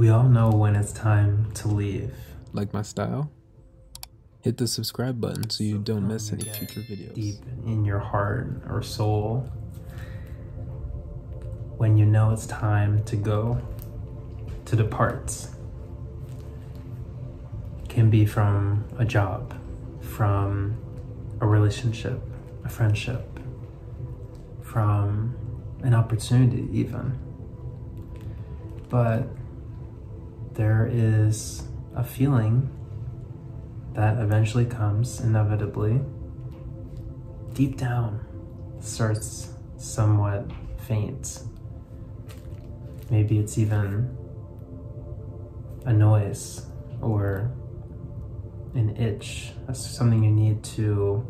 We all know when it's time to leave. Like my style? Hit the subscribe button so you don't miss any future videos. Deep in your heart or soul, when you know it's time to go, to depart. It can be from a job, from a relationship, a friendship, from an opportunity even. But there is a feeling that eventually comes, inevitably, deep down, starts somewhat faint. Maybe it's even a noise or an itch, something you need to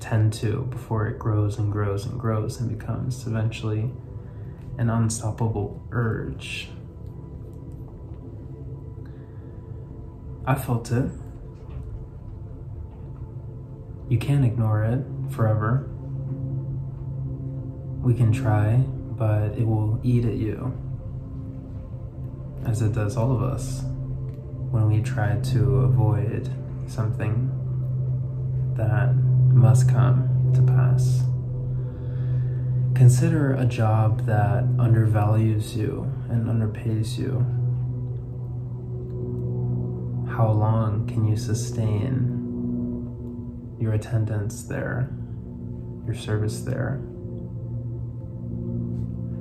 tend to before it grows and grows and grows and becomes eventually an unstoppable urge. I felt it. You can't ignore it forever. We can try, but it will eat at you, as it does all of us when we try to avoid something that must come to pass. Consider a job that undervalues you and underpays you. How long can you sustain your attendance there, your service there?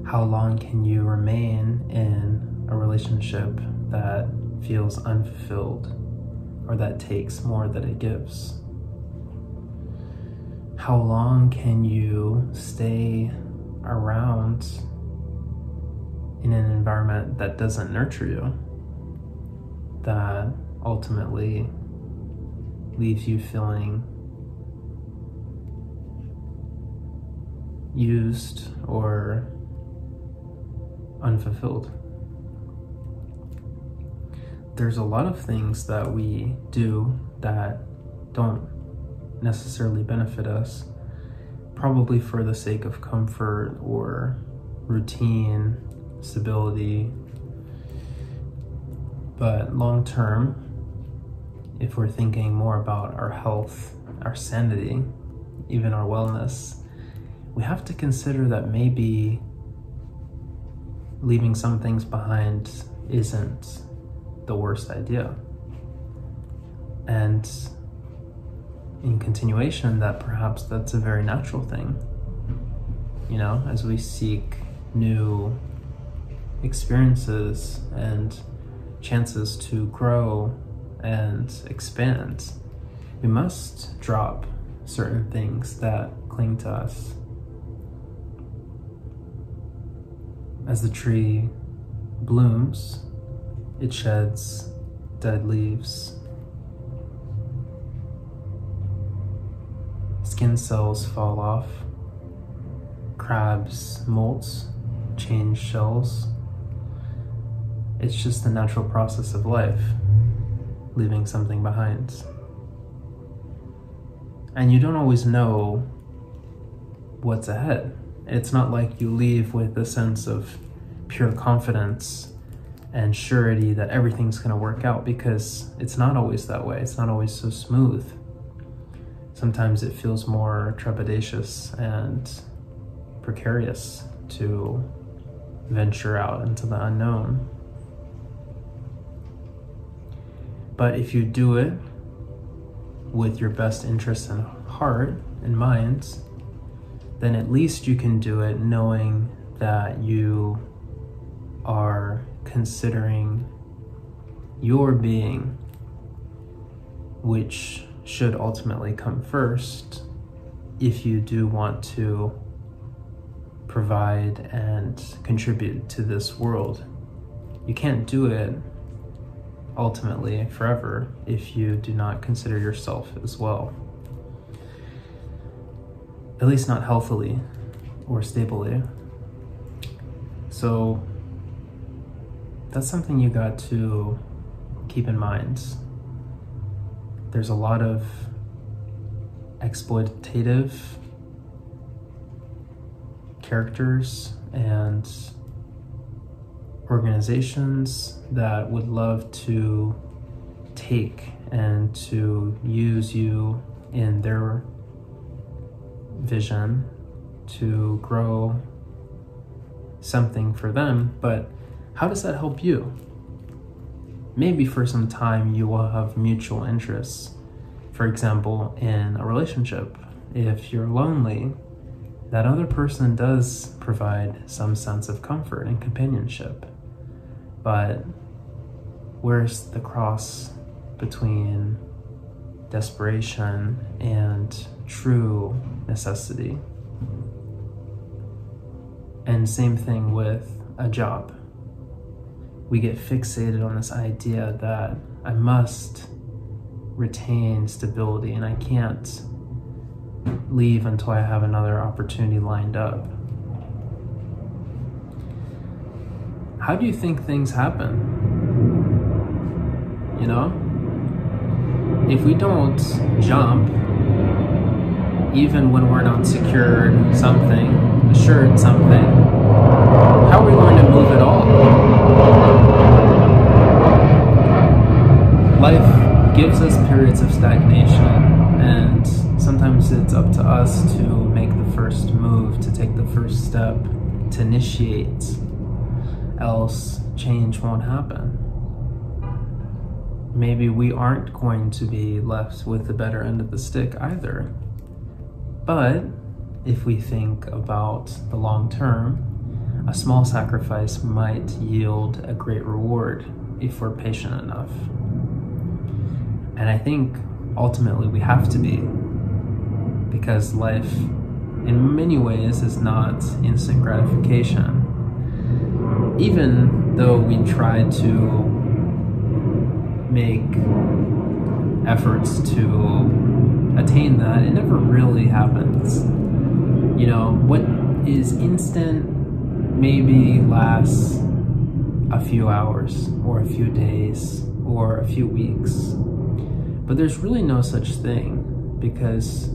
How long can you remain in a relationship that feels unfulfilled or that takes more than it gives? How long can you stay around in an environment that doesn't nurture you, that ultimately leaves you feeling used or unfulfilled? There's a lot of things that we do that don't necessarily benefit us, probably for the sake of comfort or routine, stability. But long term, if we're thinking more about our health, our sanity, even our wellness, we have to consider that maybe leaving some things behind isn't the worst idea. And in continuation, that perhaps that's a very natural thing. You know, as we seek new experiences and chances to grow and expand, we must drop certain things that cling to us. As the tree blooms, it sheds dead leaves. Skin cells fall off. Crabs molt, change shells. It's just the natural process of life, leaving something behind. And you don't always know what's ahead. It's not like you leave with a sense of pure confidence and surety that everything's gonna work out, because it's not always that way. It's not always so smooth. Sometimes it feels more trepidatious and precarious to venture out into the unknown. But if you do it with your best interests in heart and mind, then at least you can do it knowing that you are considering your being, which should ultimately come first if you do want to provide and contribute to this world. You can't do it ultimately forever if you do not consider yourself as well. At least not healthily or stably. So that's something you got to keep in mind. There's a lot of exploitative characters and organizations that would love to take and to use you in their vision to grow something for them, but how does that help you? Maybe for some time you will have mutual interests. For example, in a relationship, if you're lonely, that other person does provide some sense of comfort and companionship. But where's the cross between desperation and true necessity? And same thing with a job. We get fixated on this idea that I must retain stability and I can't leave until I have another opportunity lined up. How do you think things happen? You know? If we don't jump, even when we're not secured something, assured something, how are we going to move at all? Life gives us periods of stagnation, and sometimes it's up to us to make the first move, to take the first step, to initiate, else change won't happen. Maybe we aren't going to be left with the better end of the stick either. But if we think about the long term, a small sacrifice might yield a great reward if we're patient enough. And I think ultimately we have to be, because life in many ways is not instant gratification. Even though we try to make efforts to attain that, it never really happens. You know, what is instant maybe lasts a few hours or a few days or a few weeks. But there's really no such thing, because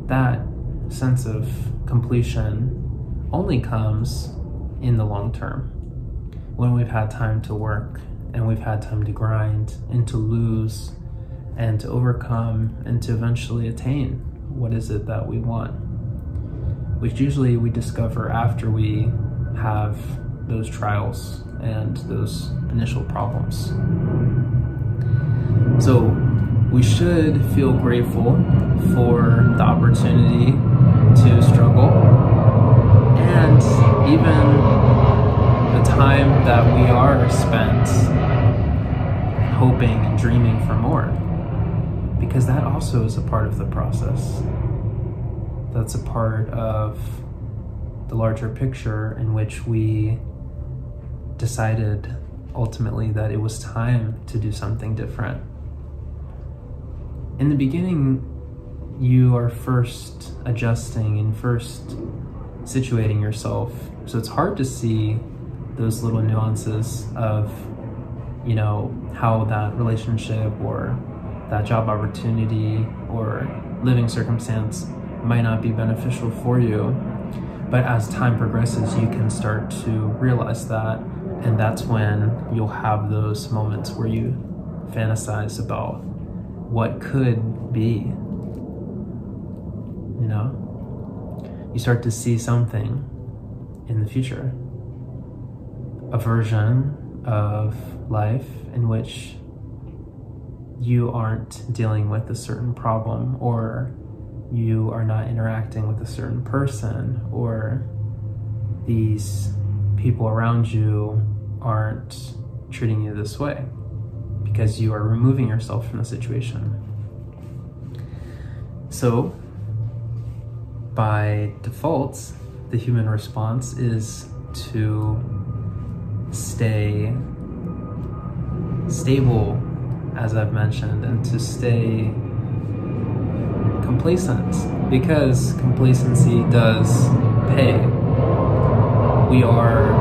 that sense of completion only comes in the long term, when we've had time to work and we've had time to grind and to lose and to overcome and to eventually attain what is it that we want, which usually we discover after we have those trials and those initial problems. So we should feel grateful for the opportunity to struggle, and even the time that we are spent hoping and dreaming for more, because that also is a part of the process. That's a part of the larger picture in which we decided ultimately that it was time to do something different. In the beginning, you are first adjusting and first situating yourself, so it's hard to see those little nuances of, you know, how that relationship or that job opportunity or living circumstance might not be beneficial for you. But as time progresses, you can start to realize that, and that's when you'll have those moments where you fantasize about what could be. You know, you start to see something in the future, a version of life in which you aren't dealing with a certain problem, or you are not interacting with a certain person, or these people around you aren't treating you this way, because you are removing yourself from the situation. So by default, the human response is to stay stable, as I've mentioned, and to stay complacent, because complacency does pay. We are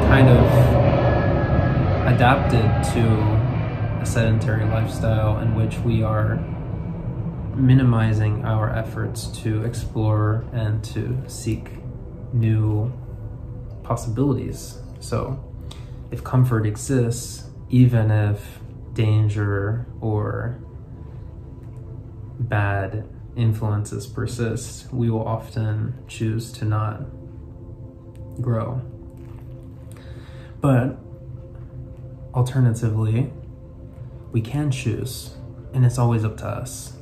kind of adapted to a sedentary lifestyle in which we are minimizing our efforts to explore and to seek new possibilities. So if comfort exists, even if danger or bad influences persist, we will often choose to not grow. But alternatively, we can choose, and it's always up to us,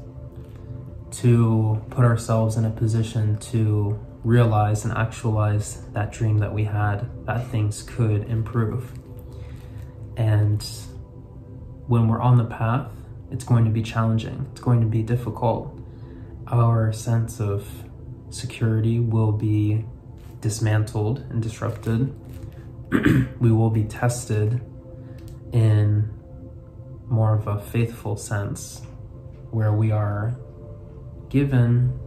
to put ourselves in a position to realize and actualize that dream that we had, that things could improve. And when we're on the path, it's going to be challenging, it's going to be difficult. Our sense of security will be dismantled and disrupted. We will be tested in more of a faithful sense, where we are given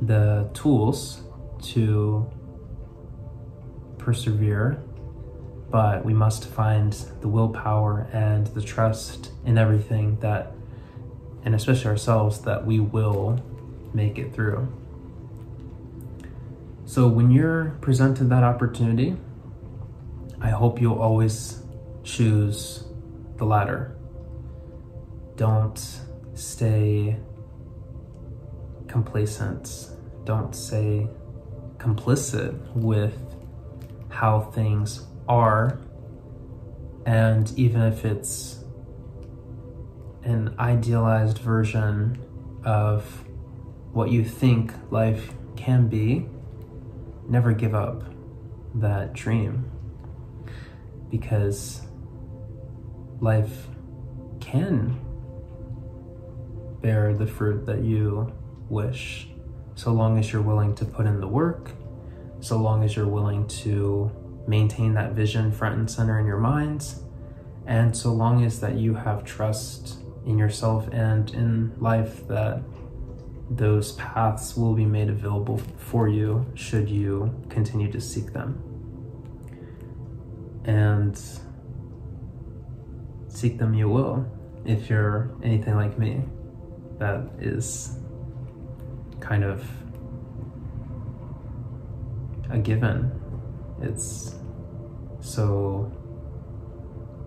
the tools to persevere, but we must find the willpower and the trust in everything that, and especially ourselves, that we will make it through. So when you're presented that opportunity, I hope you'll always choose the latter. Don't stay complacent. Don't stay complicit with how things are. And even if it's an idealized version of what you think life can be, never give up that dream, because life can bear the fruit that you wish, so long as you're willing to put in the work, so long as you're willing to maintain that vision front and center in your minds, and so long as that you have trust in yourself and in life that those paths will be made available for you should you continue to seek them. And seek them you will, if you're anything like me. That is kind of a given. It's so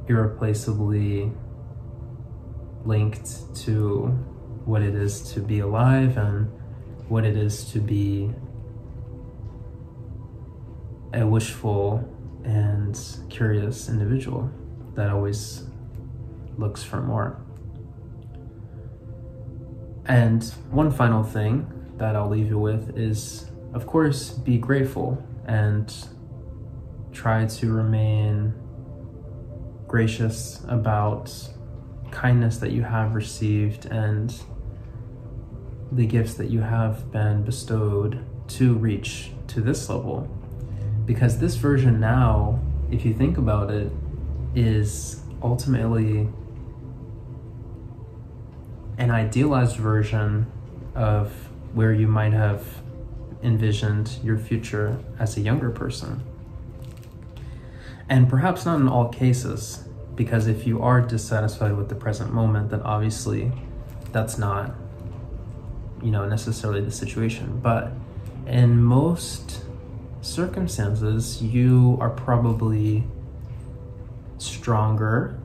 irreplaceably linked to what it is to be alive and what it is to be a wishful and curious individual that always looks for more. And one final thing that I'll leave you with is, of course, be grateful and try to remain gracious about kindness that you have received and the gifts that you have been bestowed to reach to this level. Because this version now, if you think about it, is ultimately an idealized version of where you might have envisioned your future as a younger person. And perhaps not in all cases, because if you are dissatisfied with the present moment, then obviously that's not, necessarily the situation. But in most circumstances, you are probably stronger,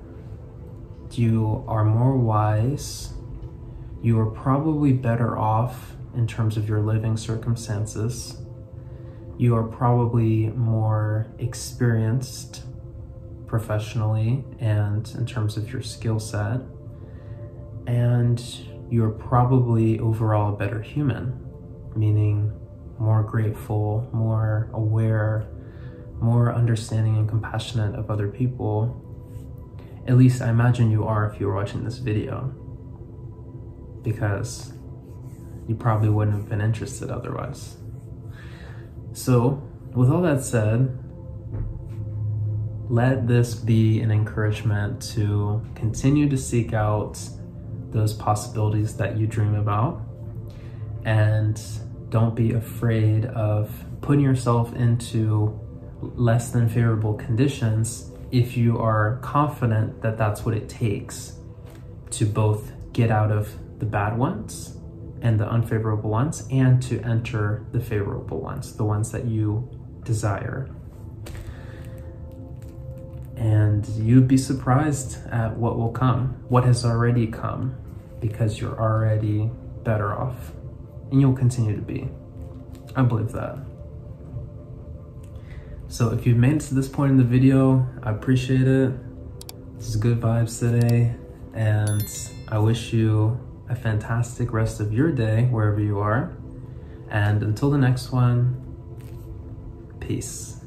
you are more wise, you are probably better off in terms of your living circumstances, you are probably more experienced professionally and in terms of your skill set, and you're probably overall a better human, meaning more grateful, more aware, more understanding and compassionate of other people. At least I imagine you are if you were watching this video, because you probably wouldn't have been interested otherwise. So with all that said, let this be an encouragement to continue to seek out those possibilities that you dream about, and don't be afraid of putting yourself into less than favorable conditions if you are confident that that's what it takes to both get out of the bad ones and the unfavorable ones, and to enter the favorable ones, the ones that you desire. And you'd be surprised at what will come, what has already come, because you're already better off. And you'll continue to be. I believe that. So if you've made it to this point in the video, I appreciate it. This is good vibes today. And I wish you a fantastic rest of your day, wherever you are. And until the next one, peace.